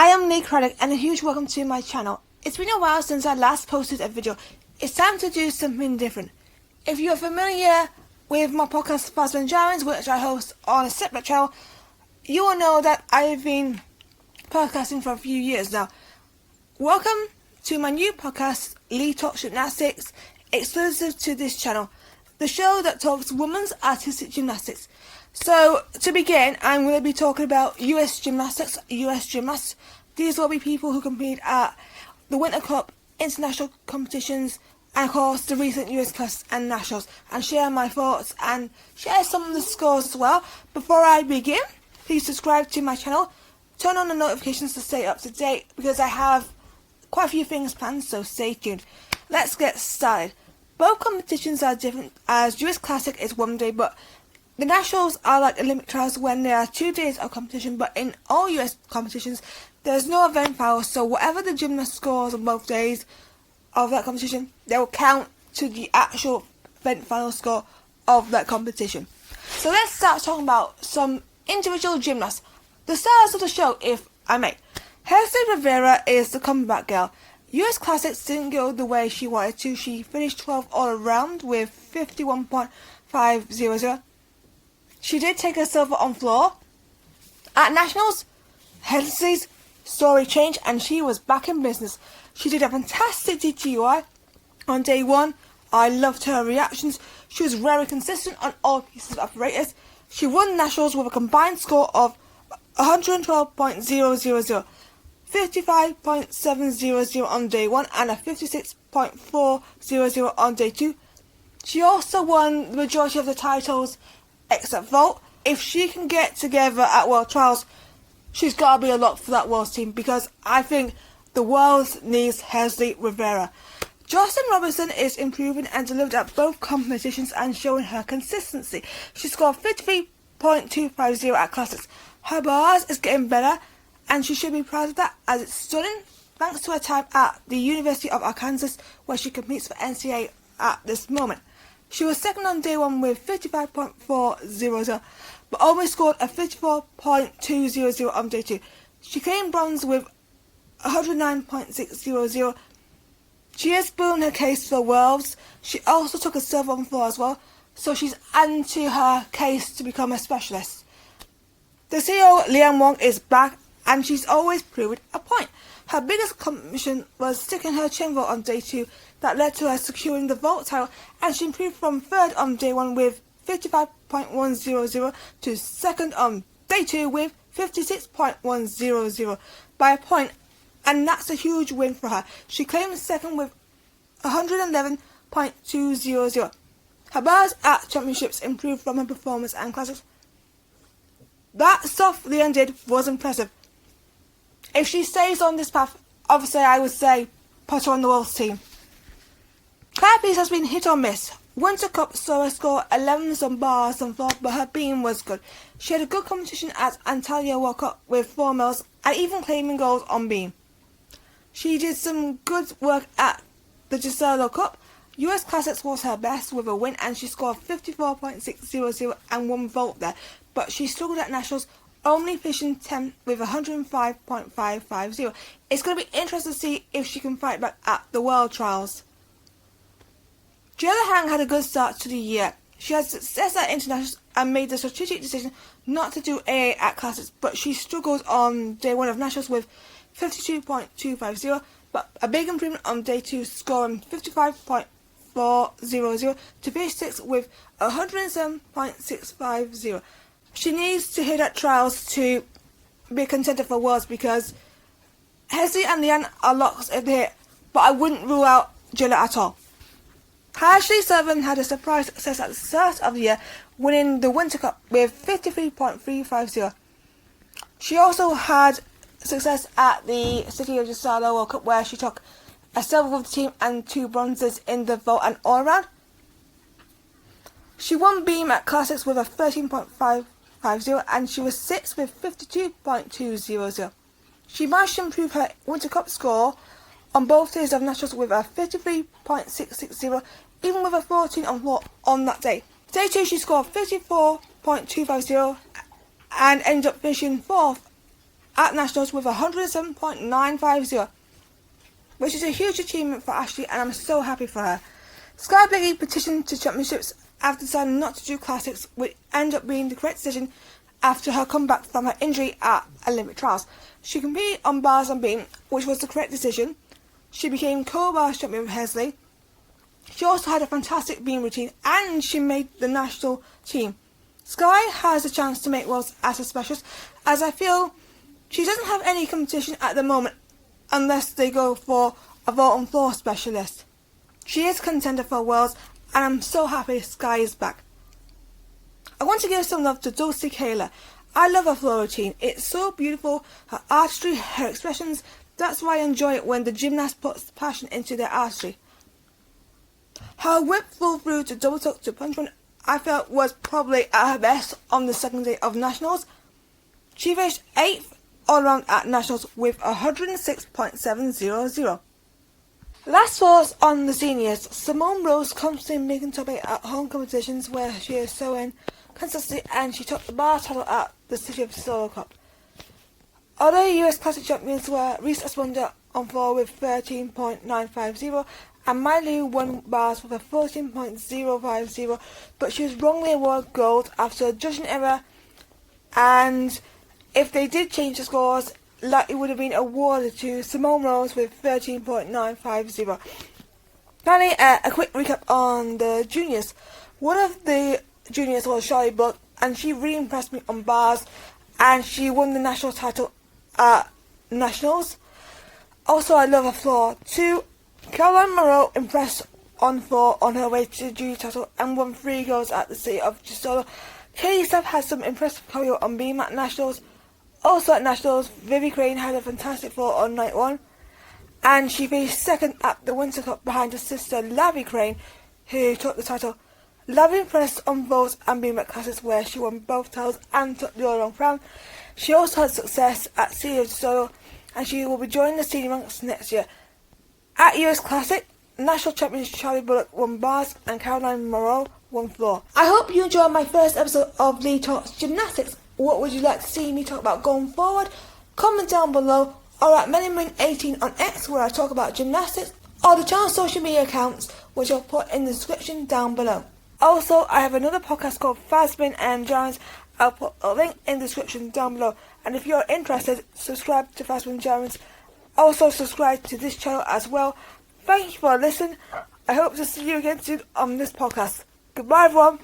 I am Leigh and a huge welcome to my channel. It's been a while since I last posted a video. It's time to do something different. If you're familiar with my podcast Fast and Jarrins, which I host on a separate channel, you will know that I've been podcasting for a few years now. Welcome to my new podcast, Leigh Talks Gymnastics, exclusive to this channel, the show that talks women's artistic gymnastics. So, to begin, I'm going to be talking about US gymnastics, US gymnasts. These will be people who compete at the Winter Cup, international competitions, and of course the recent US Classics and Nationals, and share my thoughts and share some of the scores as well. Before I begin, please subscribe to my channel, turn on the notifications to stay up to date, because I have quite a few things planned, so stay tuned. Let's get started. Both competitions are different, as US Classic is one day, but the Nationals are like Olympic trials when there are 2 days of competition, but in all US competitions, there's no event foul, so whatever the gymnast scores on both days of that competition, they will count to the actual event final score of that competition. So let's start talking about some individual gymnasts. The stars of the show, if I may. Hezly Rivera is the comeback girl. US Classics didn't go the way she wanted to. She finished 12th all around with 51.500. She did take a silver on floor. At Nationals, Hezly's story changed and she was back in business. She did a fantastic DTUI on day one. I loved her reactions. She was very consistent on all pieces of apparatus. She won Nationals with a combined score of 112.000, 55.700 on day one, and a 56.400 on day two. She also won the majority of the titles except vault. If she can get together at World Trials, she's got to be a lock for that World team, because I think the world needs Hezly Rivera. Jocelyn Roberson is improving and delivered at both competitions and showing her consistency. She scored 53.250 at Classics. Her bars is getting better, and she should be proud of that, as it's stunning thanks to her time at the University of Arkansas, where she competes for NCAA at this moment. She was second on day one with 55.400, but only scored a 54.200 on day two. She claimed bronze with 109.600. She is building her case for Worlds. She also took a silver on floor as well, so she's adding to her case to become a specialist. The CEO, Leanne Wong, is back, and she's always proved a point. Her biggest accomplishment was sticking her chain vault on day two, that led to her securing the vault title, and she improved from third on day one with 55.100 to second on day two with 56.100 by a point, and that's a huge win for her. She claimed second with 111.200. Her bars at championships improved from her performance and Classics. That stuff Leanne did was impressive. If she stays on this path, obviously I would say put her on the World team. Claire Peace has been hit or miss. Winter Cup saw her score 11s on bars and floor, but her beam was good. She had a good competition at Antalya World Cup with 4 medals and even claiming gold on beam. She did some good work at the Gisela Cup. US Classics was her best with a win, and she scored 54.600 and 1 vault there, but she struggled at Nationals, only finishing 10th with 105.550. It's going to be interesting to see if she can fight back at the World Trials. Jiela Hang had a good start to the year. She had success at internationals and made the strategic decision not to do AA at Classics, but she struggled on day one of Nationals with 52.250, but a big improvement on day two, scoring 55.400 to finish 6th with 107.650. She needs to hit at trials to be a contender for Worlds, because Hezly and Leanne are locks if they hit, but I wouldn't rule out Jiela at all. Hezly Rivera had a surprise success at the start of the year, winning the Winter Cup with 53.350. She also had success at the City of Gisela World Cup, where she took a silver with the team and 2 bronzes in the vault and all around. She won beam at Classics with a 13.550, and she was 6th with 52.200. She managed to improve her Winter Cup score on both days of Nationals with a 53.660, even with a 14 on floor on that day. Day 2 she scored 54.250 and ended up finishing 4th at Nationals with 107.950, which is a huge achievement for Ashley, and I'm so happy for her. Sky Blakey petitioned to championships after deciding not to do classics, which ended up being the correct decision after her comeback from her injury at Olympic trials. She competed on bars and beam, which was the correct decision. She became co-bars champion with Hezly. She also had a fantastic beam routine, and she made the national team. Sky has a chance to make worlds as a specialist, as I feel she doesn't have any competition at the moment unless they go for a vault and floor specialist. She is a contender for worlds, and I'm so happy Sky is back. I want to give some love to Dulcy Caylor. I love her floor routine. It's so beautiful, her artistry, her expressions. That's why I enjoy it when the gymnast puts passion into their artistry. Her whip full through to double tuck to punch one, I felt was probably at her best on the second day of Nationals. She finished 8th all around at Nationals with 106.700. Last thoughts on the seniors. Simone Rose constantly making topic at home competitions where she is so in consistently, and she took the bar title at the City of Solo Cup. Other US Classic champions were Reese Esponja on floor with 13.950, and Miley won bars with a 14.050, but she was wrongly awarded gold after a judging error, and if they did change the scores, it would have been awarded to Simone Rose with 13.950. Finally, a quick recap on the juniors. One of the juniors was Charlie Buck, and she really impressed me on bars, and she won the national title at Nationals. Also, I love her floor. 2, Caroline Moreau impressed on floor on her way to the junior title and won 3 goals at the City of Solo. Katie Steph had some impressive choreo on beam at Nationals. Also at Nationals, Vivi Crane had a fantastic floor on night 1, and she finished 2nd at the Winter Cup behind her sister Lavi Crane, who took the title. Lavi impressed on vaults and beam at Classics, where she won both titles and took the all-round crown. She also had success at City of Solo, and she will be joining the senior ranks next year. At US Classic, national champion Charlie Bullock won bars and Caroline Moreau won floor. I hope you enjoyed my first episode of Leigh Talks Gymnastics. What would you like to see me talk about going forward? Comment down below, or at MenInRing18 on X, where I talk about gymnastics, or the channel's social media accounts, which I'll put in the description down below. Also, I have another podcast called Fastspin and Giants. I'll put a link in the description down below. And if you're interested, subscribe to Fastspin Giants. Also, subscribe to this channel as well. Thank you for listening. I hope to see you again soon on this podcast. Goodbye, everyone.